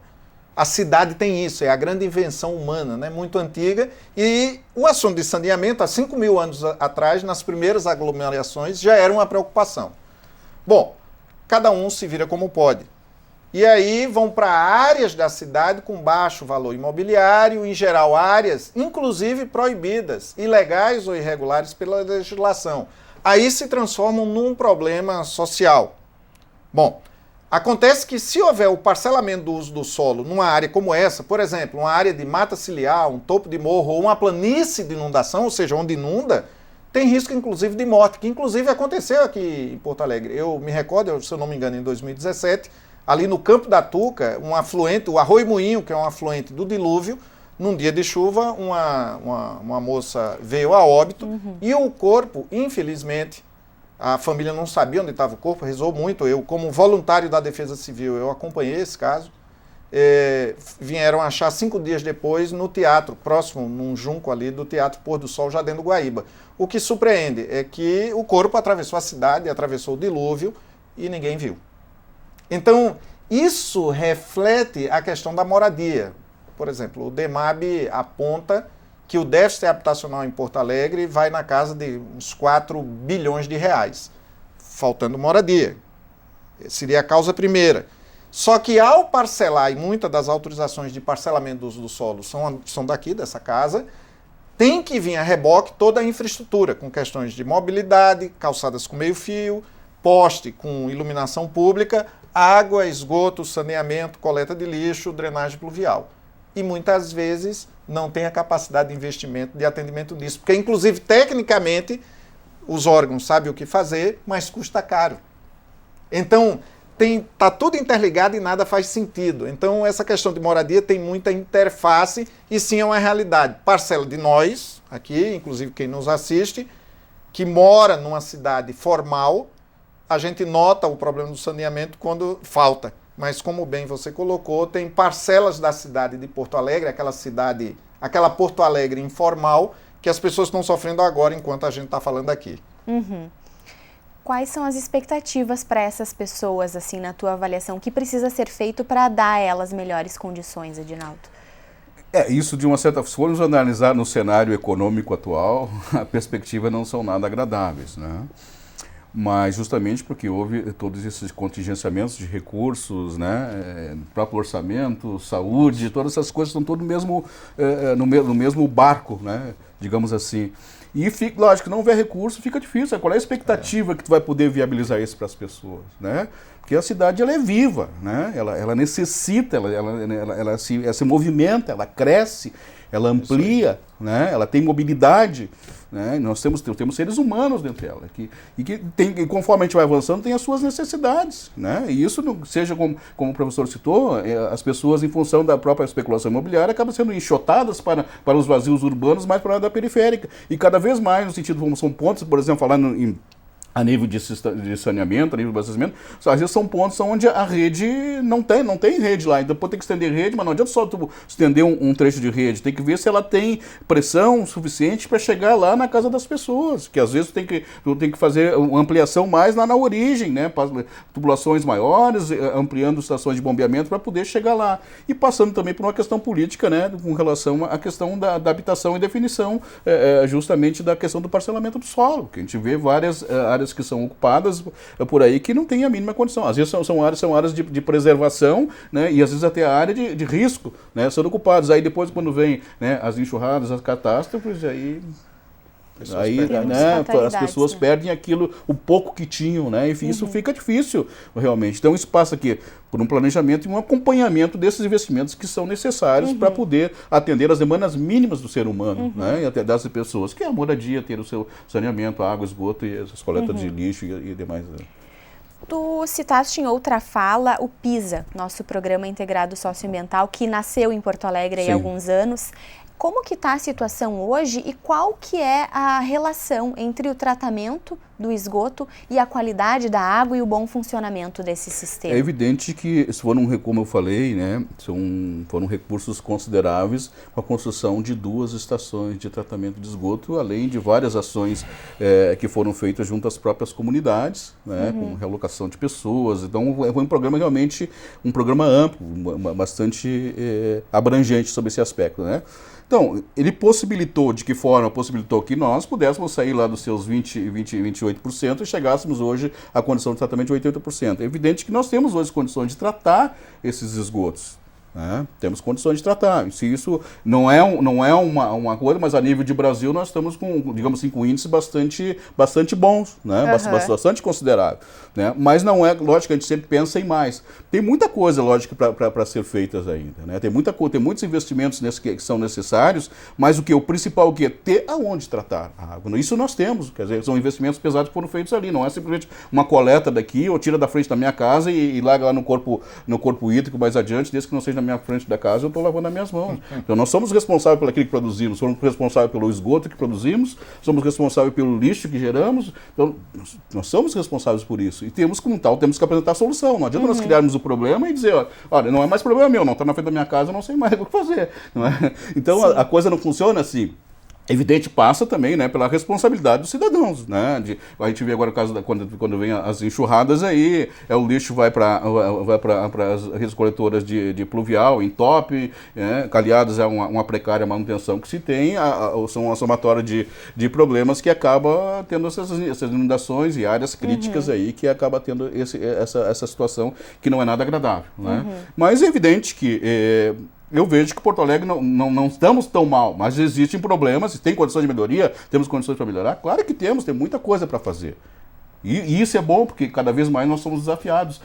A cidade tem isso, é a grande invenção humana, né? Muito antiga. E o assunto de saneamento, há 5.000 anos atrás, nas primeiras aglomerações, já era uma preocupação. Bom, cada um se vira como pode. E aí vão para áreas da cidade com baixo valor imobiliário, em geral áreas, inclusive proibidas, ilegais ou irregulares pela legislação. Aí se transformam num problema social. Bom, acontece que se houver o parcelamento do uso do solo numa área como essa, por exemplo, uma área de mata ciliar, um topo de morro ou uma planície de inundação, ou seja, onde inunda, tem risco inclusive de morte, que inclusive aconteceu aqui em Porto Alegre. Eu me recordo, se eu não me engano, em 2017, ali no Campo da Tuca, um afluente, o Arroio Moinho, que é um afluente do dilúvio, num dia de chuva, uma moça veio a óbito e o corpo, infelizmente, a família não sabia onde estava o corpo, rezou muito. Eu, como voluntário da Defesa Civil, eu acompanhei esse caso. Vieram achar 5 dias depois no teatro, próximo, num junco ali do Teatro Pôr do Sol, Jardim do Guaíba. O que surpreende é que o corpo atravessou a cidade, atravessou o dilúvio e ninguém viu. Então, isso reflete a questão da moradia. Por exemplo, o DEMAB aponta que o déficit habitacional em Porto Alegre vai na casa de uns 4 bilhões de reais, faltando moradia. Seria a causa primeira. Só que ao parcelar, e muitas das autorizações de parcelamento do uso do solo são daqui, dessa casa, tem que vir a reboque toda a infraestrutura, com questões de mobilidade, calçadas com meio-fio, poste com iluminação pública, água, esgoto, saneamento, coleta de lixo, drenagem pluvial. E muitas vezes não tem a capacidade de investimento, de atendimento disso, porque inclusive tecnicamente os órgãos sabem o que fazer, mas custa caro. Então, está tudo interligado e nada faz sentido. Então, essa questão de moradia tem muita interface e sim é uma realidade. Parcela de nós, aqui, inclusive quem nos assiste, que mora numa cidade formal, a gente nota o problema do saneamento quando falta. Mas, como bem você colocou, tem parcelas da cidade de Porto Alegre, aquela Porto Alegre informal, que as pessoas estão sofrendo agora enquanto a gente está falando aqui. Quais são as expectativas para essas pessoas, assim, na tua avaliação? O que precisa ser feito para dar a elas melhores condições, Edinaldo? Isso de uma certa forma, se formos analisar no cenário econômico atual, a perspectiva não são nada agradáveis, né? Mas justamente porque houve todos esses contingenciamentos de recursos, né, próprio orçamento, saúde, todas essas coisas estão todas no mesmo barco, né, digamos assim. E, lógico, não houver recurso, fica difícil. Qual é a expectativa que tu vai poder viabilizar isso para as pessoas, né? Porque a cidade ela é viva, né? Ela necessita, ela se movimenta, ela cresce, ela amplia, né? Ela tem mobilidade, né? Nós temos seres humanos dentro dela, e conforme a gente vai avançando, tem as suas necessidades, né? E isso, seja como o professor citou, as pessoas, em função da própria especulação imobiliária, acabam sendo enxotadas para os vazios urbanos, mais para a área da periférica. E cada vez mais, no sentido, como são pontos, por exemplo, falando a nível de saneamento, a nível de abastecimento, às vezes são pontos onde a rede não tem rede lá, então tem que estender rede, mas não adianta só tu estender um trecho de rede, tem que ver se ela tem pressão suficiente para chegar lá na casa das pessoas, que às vezes tu tem que fazer uma ampliação mais lá na origem, né, tubulações maiores, ampliando estações de bombeamento para poder chegar lá, e passando também por uma questão política, né, com relação à questão da habitação e definição justamente da questão do parcelamento do solo, que a gente vê várias áreas que são ocupadas por aí que não tem a mínima condição. Às vezes são áreas de preservação, né, e às vezes até a área de risco, né, sendo ocupadas. Aí depois, quando vem, né, as enxurradas, as catástrofes, aí né, as pessoas, né, perdem aquilo, o pouco que tinham, né, e isso fica difícil realmente. Então isso passa aqui por um planejamento e um acompanhamento desses investimentos que são necessários para poder atender as demandas mínimas do ser humano, né, e até das pessoas, que é a moradia, ter o seu saneamento, água, esgoto e as coletas de lixo e demais. Tu citaste em outra fala o PISA, nosso Programa Integrado Socioambiental, que nasceu em Porto Alegre há alguns anos. Como que está a situação hoje e qual que é a relação entre o tratamento do esgoto e a qualidade da água e o bom funcionamento desse sistema? É evidente que, como eu falei, né, foram recursos consideráveis com a construção de 2 estações de tratamento de esgoto, além de várias ações que foram feitas junto às próprias comunidades, né, com realocação de pessoas. Então, foi um programa realmente, um programa amplo, bastante abrangente sobre esse aspecto, né? Então, ele possibilitou, de que forma? Possibilitou que nós pudéssemos sair lá dos seus 28% e chegássemos hoje à condição de tratamento de 80%. É evidente que nós temos hoje condições de tratar esses esgotos. Né? Temos condições de tratar. Se isso não é uma coisa, mas a nível de Brasil nós estamos com, digamos assim, com índices bastante bons, né? Bastante considerável. Né? Mas não é, lógico, a gente sempre pensa em mais. Tem muita coisa, lógico, para ser feitas ainda. Né? Tem muitos investimentos que são necessários, mas o principal é ter aonde tratar a água. Isso nós temos, quer dizer, são investimentos pesados que foram feitos ali, não é simplesmente uma coleta daqui ou tira da frente da minha casa e larga lá no corpo hídrico mais adiante, desde que não seja na minha frente da casa, eu estou lavando as minhas mãos. Então nós somos responsáveis por aquilo que produzimos, somos responsáveis pelo esgoto que produzimos, somos responsáveis pelo lixo que geramos, então nós somos responsáveis por isso. E temos, como tal, temos que apresentar a solução. Não adianta nós criarmos o problema e dizer, olha, não é mais problema meu, não está na frente da minha casa, eu não sei mais o que fazer. Não é? Então a coisa não funciona assim. Evidente, passa também, né, pela responsabilidade dos cidadãos, né, a gente vê agora o caso quando vem as enxurradas aí, o lixo vai para as redes coletoras de pluvial, entope, aliadas a uma precária manutenção que se tem, são uma somatória de problemas que acaba tendo essas inundações e áreas críticas aí que acaba tendo essa situação que não é nada agradável, né. Mas é evidente que eu vejo que Porto Alegre não estamos tão mal, mas existem problemas, tem condições de melhoria, temos condições para melhorar? Claro que temos, tem muita coisa para fazer. E isso é bom, porque cada vez mais nós somos desafiados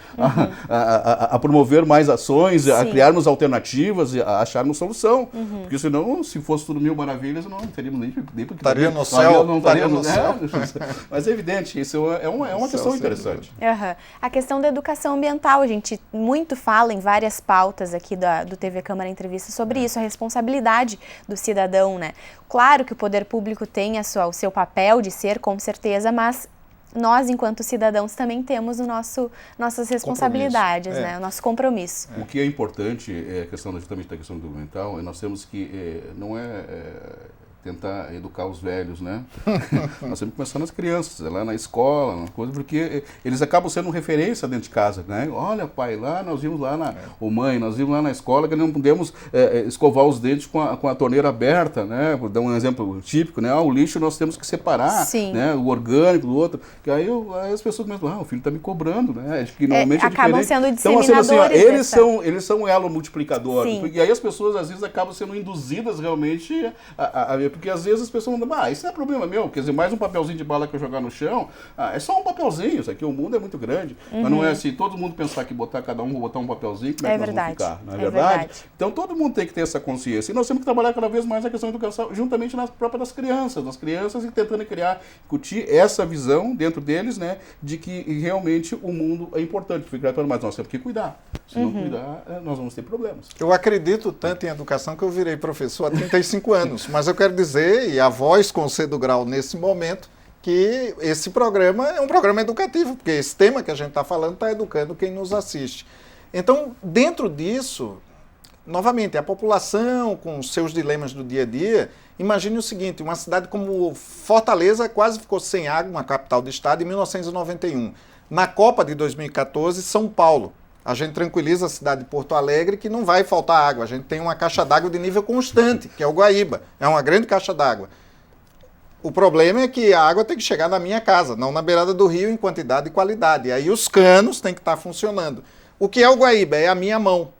a promover mais ações, a criarmos alternativas, a acharmos solução. Porque senão, se fosse tudo mil maravilhas, não teríamos nem porque estaria no céu. Não estaria no céu. Mas é evidente, isso é uma questão interessante. A questão da educação ambiental, a gente muito fala em várias pautas aqui do TV Câmara Entrevista sobre isso, a responsabilidade do cidadão, né? Claro que o poder público tem o seu papel de ser, com certeza, mas nós, enquanto cidadãos, também temos nossas responsabilidades, né? O nosso compromisso. O que é importante, justamente da questão documental, nós temos que, não é tentar educar os velhos, né? Nós temos que começar nas crianças, lá na escola, uma coisa, porque eles acabam sendo referência dentro de casa, né? Olha, pai, lá nós vimos lá ou mãe, nós vimos lá na escola que não podemos escovar os dentes com a torneira aberta, né? Vou dar um exemplo típico, né? O lixo nós temos que separar, né? O orgânico do outro, que aí as pessoas começam, o filho está me cobrando, né? Acho que normalmente acabam sendo disseminadores. Então, assim, eles são um elo multiplicador, e aí as pessoas às vezes acabam sendo induzidas realmente porque às vezes as pessoas mandam, isso não é problema meu, quer dizer, mais um papelzinho de bala que eu jogar no chão, é só um papelzinho, isso aqui, o mundo é muito grande, mas não é assim, todo mundo pensar que cada um botar um papelzinho, como é que nós vamos ficar, não é verdade? Então todo mundo tem que ter essa consciência, e nós temos que trabalhar cada vez mais a questão da educação, juntamente nas próprias crianças, e tentando incutir essa visão dentro deles, né, de que realmente o mundo é importante, mas nós temos que cuidar, se não cuidar, nós vamos ter problemas. Eu acredito tanto em educação que eu virei professor há 35 anos, mas eu quero dizer, e a voz com C do grau nesse momento, que esse programa é um programa educativo, porque esse tema que a gente está falando está educando quem nos assiste. Então, dentro disso, novamente, a população com seus dilemas do dia a dia, imagine o seguinte, uma cidade como Fortaleza quase ficou sem água, uma capital do estado, em 1991. Na Copa de 2014, São Paulo. A gente tranquiliza a cidade de Porto Alegre que não vai faltar água. A gente tem uma caixa d'água de nível constante, que é o Guaíba. É uma grande caixa d'água. O problema é que a água tem que chegar na minha casa, não na beirada do rio em quantidade e qualidade. E aí os canos têm que estar funcionando. O que é o Guaíba? É a minha mão.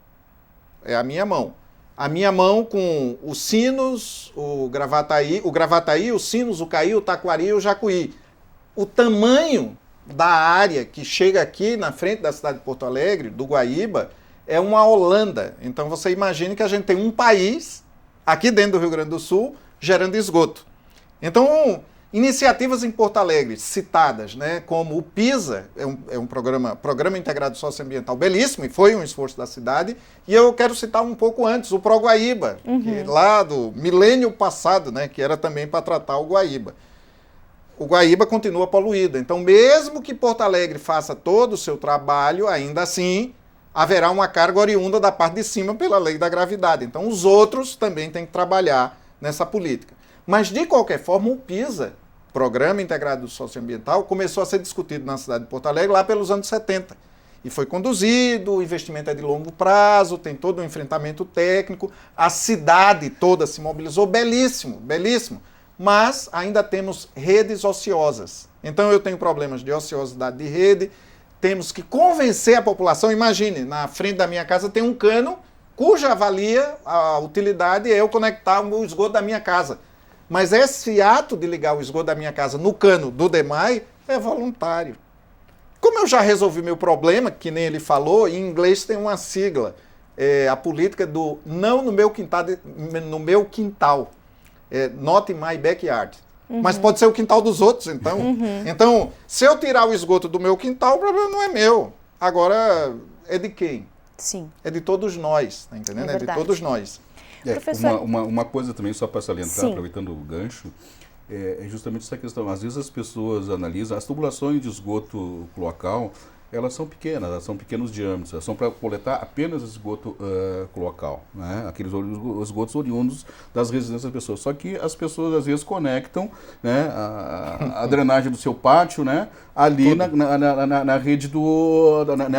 É a minha mão. A minha mão com os sinos, o Gravataí, os sinos, o Caí, o Taquari e o Jacuí. O tamanho da área que chega aqui na frente da cidade de Porto Alegre, do Guaíba, é uma Holanda. Então você imagine que a gente tem um país, aqui dentro do Rio Grande do Sul, gerando esgoto. Então, iniciativas em Porto Alegre citadas, né, como o PISA, é um programa integrado socioambiental belíssimo, e foi um esforço da cidade, e eu quero citar um pouco antes, o ProGuaíba, que lá do milênio passado, né, que era também para tratar o Guaíba. O Guaíba continua poluído. Então, mesmo que Porto Alegre faça todo o seu trabalho, ainda assim haverá uma carga oriunda da parte de cima pela lei da gravidade. Então, os outros também têm que trabalhar nessa política. Mas, de qualquer forma, o PISA, Programa Integrado Socioambiental, começou a ser discutido na cidade de Porto Alegre lá pelos anos 70. E foi conduzido, o investimento é de longo prazo, tem todo um enfrentamento técnico, a cidade toda se mobilizou, belíssimo, belíssimo. Mas ainda temos redes ociosas. Então eu tenho problemas de ociosidade de rede, temos que convencer a população. Imagine, na frente da minha casa tem um cano cuja avalia a utilidade é eu conectar o esgoto da minha casa. Mas esse ato de ligar o esgoto da minha casa no cano do DEMAI é voluntário. Como eu já resolvi meu problema, que nem ele falou, em inglês tem uma sigla, a política do não no meu quintal. Not in my backyard. Mas pode ser o quintal dos outros, então. Então, se eu tirar o esgoto do meu quintal, o problema não é meu. Agora, é de quem? Sim. É de todos nós, tá entendendo? É de todos nós. Professor... Uma coisa também, só para salientar, Sim. aproveitando o gancho, é justamente essa questão. Às vezes as pessoas analisam, as tubulações de esgoto cloacal, elas são pequenas, elas são pequenos diâmetros, elas são para coletar apenas esgoto cloacal, né? Aqueles esgotos oriundos das residências das pessoas. Só que as pessoas às vezes conectam, né, a drenagem do seu pátio, né, ali na rede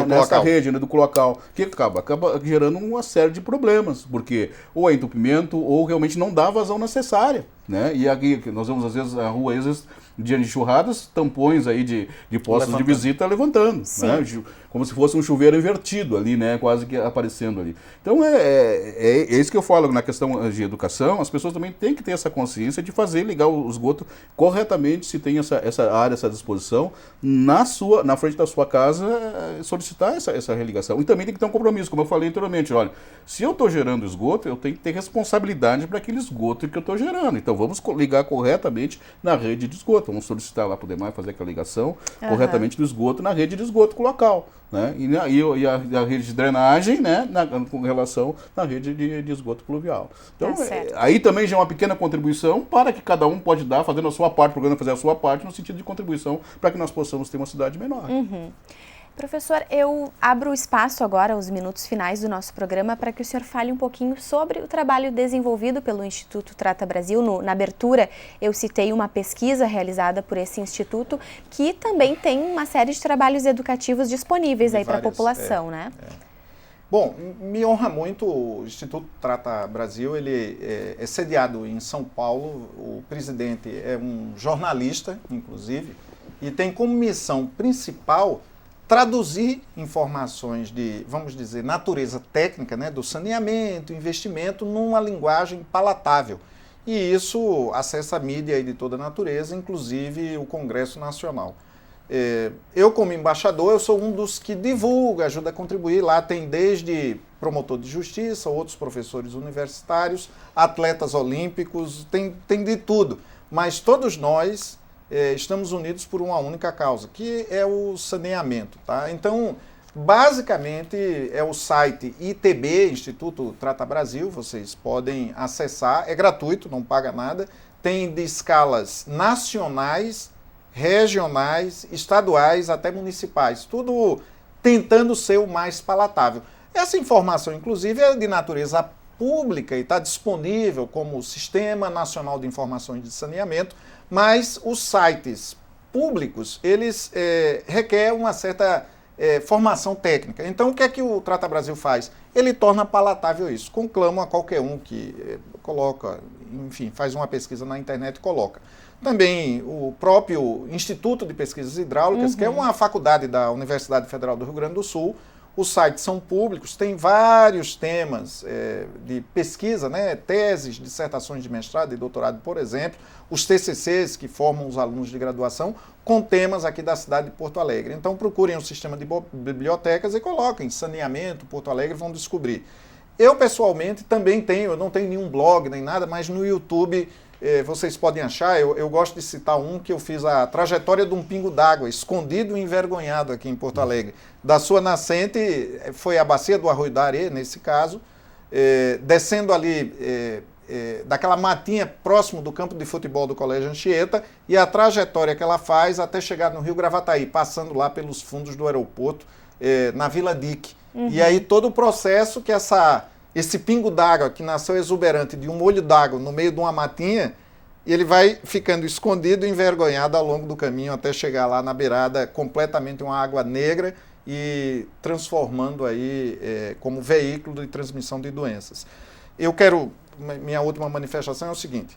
nessa rede, né, do cloacal, que acaba gerando uma série de problemas, porque ou é entupimento ou realmente não dá a vazão necessária, né? E aqui nós vemos às vezes a rua, às vezes dia de enxurradas, tampões aí de postos de visita levantando, né? Como se fosse um chuveiro invertido ali, né? Quase que aparecendo ali. Então é isso que eu falo na questão de educação. As pessoas também têm que ter essa consciência de fazer ligar o esgoto corretamente, se tem essa área, essa disposição, na frente da sua casa, solicitar essa religação. E também tem que ter um compromisso, como eu falei anteriormente. Olha, se eu estou gerando esgoto, eu tenho que ter responsabilidade para aquele esgoto que eu estou gerando. Então vamos ligar corretamente na rede de esgoto. Vamos solicitar lá para o DEMAI fazer aquela ligação corretamente do esgoto na rede de esgoto local, né? E a rede de drenagem, né, com relação na rede de esgoto pluvial. Então, aí também já é uma pequena contribuição para que cada um pode dar, fazendo a sua parte, o programa fazer a sua parte, no sentido de contribuição para que nós possamos ter uma cidade menor. Professor, eu abro o espaço agora, os minutos finais do nosso programa, para que o senhor fale um pouquinho sobre o trabalho desenvolvido pelo Instituto Trata Brasil. Na abertura, eu citei uma pesquisa realizada por esse instituto, que também tem uma série de trabalhos educativos disponíveis aí para a população, né? Bom, me honra muito, o Instituto Trata Brasil, ele é sediado em São Paulo, o presidente é um jornalista, inclusive, e tem como missão principal traduzir informações de, vamos dizer, natureza técnica, né, do saneamento, investimento, numa linguagem palatável. E isso acessa a mídia aí de toda a natureza, inclusive o Congresso Nacional. Eu, como embaixador, eu sou um dos que divulga, ajuda a contribuir. Lá tem desde promotor de justiça, outros professores universitários, atletas olímpicos, tem de tudo. Mas todos nós estamos unidos por uma única causa, que é o saneamento, tá? Então, basicamente, é o site ITB, Instituto Trata Brasil, vocês podem acessar, é gratuito, não paga nada, tem de escalas nacionais regionais, estaduais, até municipais, tudo tentando ser o mais palatável. Essa informação, inclusive, é de natureza pública e está disponível como Sistema Nacional de Informações de Saneamento, mas os sites públicos, eles requerem uma certa formação técnica. Então, o que é que o Trata Brasil faz? Ele torna palatável isso. Conclamo a qualquer um que coloca, enfim, faz uma pesquisa na internet e coloca. Também o próprio Instituto de Pesquisas Hidráulicas, que é uma faculdade da Universidade Federal do Rio Grande do Sul. Os sites são públicos, tem vários temas de pesquisa, né? Teses, dissertações de mestrado e doutorado, por exemplo, os TCCs que formam os alunos de graduação, com temas aqui da cidade de Porto Alegre. Então procurem o sistema de bibliotecas e coloquem saneamento, Porto Alegre, vão descobrir. Eu pessoalmente também tenho, eu não tenho nenhum blog nem nada, mas no YouTube vocês podem achar, eu gosto de citar um que eu fiz a trajetória de um pingo d'água, escondido e envergonhado aqui em Porto Alegre. Da sua nascente, foi a bacia do Arroio da Areia, nesse caso, descendo ali daquela matinha próximo do campo de futebol do Colégio Anchieta, e a trajetória que ela faz até chegar no Rio Gravataí, passando lá pelos fundos do aeroporto, na Vila Dique. E aí todo o processo que esse pingo d'água que nasceu exuberante de um molho d'água no meio de uma matinha, ele vai ficando escondido e envergonhado ao longo do caminho até chegar lá na beirada, completamente uma água negra e transformando aí como veículo de transmissão de doenças. Minha última manifestação é o seguinte: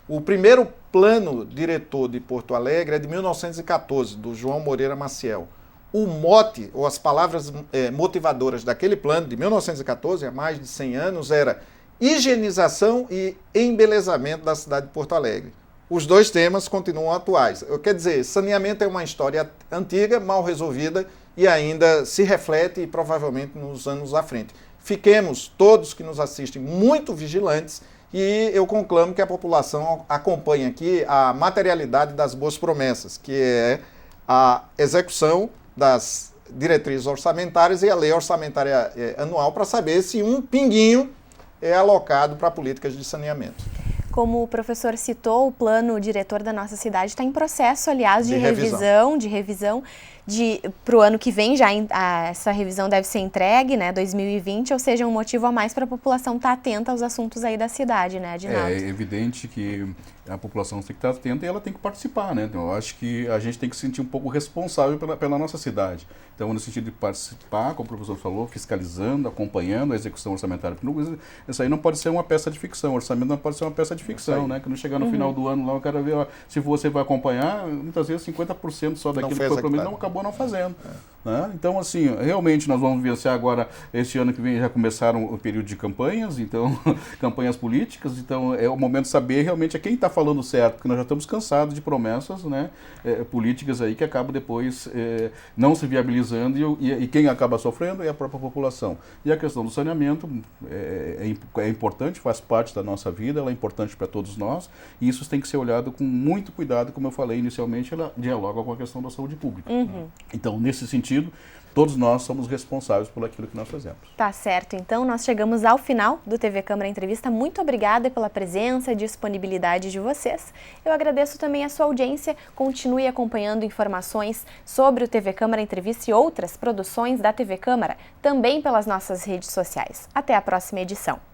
o primeiro plano diretor de Porto Alegre é de 1914, do João Moreira Maciel. O mote, ou as palavras motivadoras daquele plano de 1914, há mais de 100 anos, era higienização e embelezamento da cidade de Porto Alegre. Os dois temas continuam atuais. Quer dizer, saneamento é uma história antiga, mal resolvida e ainda se reflete provavelmente nos anos à frente. Fiquemos, todos que nos assistem, muito vigilantes e eu conclamo que a população acompanhe aqui a materialidade das boas promessas, que é a execução das diretrizes orçamentárias e a lei orçamentária anual para saber se um pinguinho é alocado para políticas de saneamento. Como o professor citou, o plano diretor da nossa cidade está em processo, aliás, de revisão para o ano que vem, essa revisão deve ser entregue, né, 2020, ou seja, um motivo a mais para a população estar atenta aos assuntos aí da cidade, né, Adinaldo? É evidente que a população tem que estar atenta e ela tem que participar, né? Então, eu acho que a gente tem que se sentir um pouco responsável pela nossa cidade. Então, no sentido de participar, como o professor falou, fiscalizando, acompanhando a execução orçamentária. Porque isso aí não pode ser uma peça de ficção, o orçamento não pode ser uma peça de ficção, né? Que não chegar no final do ano lá, o cara vê, se você vai acompanhar, muitas vezes 50% só daquilo que foi prometido, não acabou não fazendo. Né? Então, assim, realmente nós vamos vencer agora, este ano que vem já começaram o período de campanhas, então, campanhas políticas, então é o momento de saber realmente a quem está falando certo, porque nós já estamos cansados de promessas, né, políticas aí que acabam depois não se viabilizando e quem acaba sofrendo é a própria população. E a questão do saneamento é importante, faz parte da nossa vida, ela é importante para todos nós e isso tem que ser olhado com muito cuidado, como eu falei inicialmente, ela dialoga com a questão da saúde pública. Então, nesse sentido, todos nós somos responsáveis por aquilo que nós fazemos. Tá certo. Então, nós chegamos ao final do TV Câmara Entrevista. Muito obrigada pela presença e disponibilidade de vocês. Eu agradeço também a sua audiência. Continue acompanhando informações sobre o TV Câmara Entrevista e outras produções da TV Câmara, também pelas nossas redes sociais. Até a próxima edição.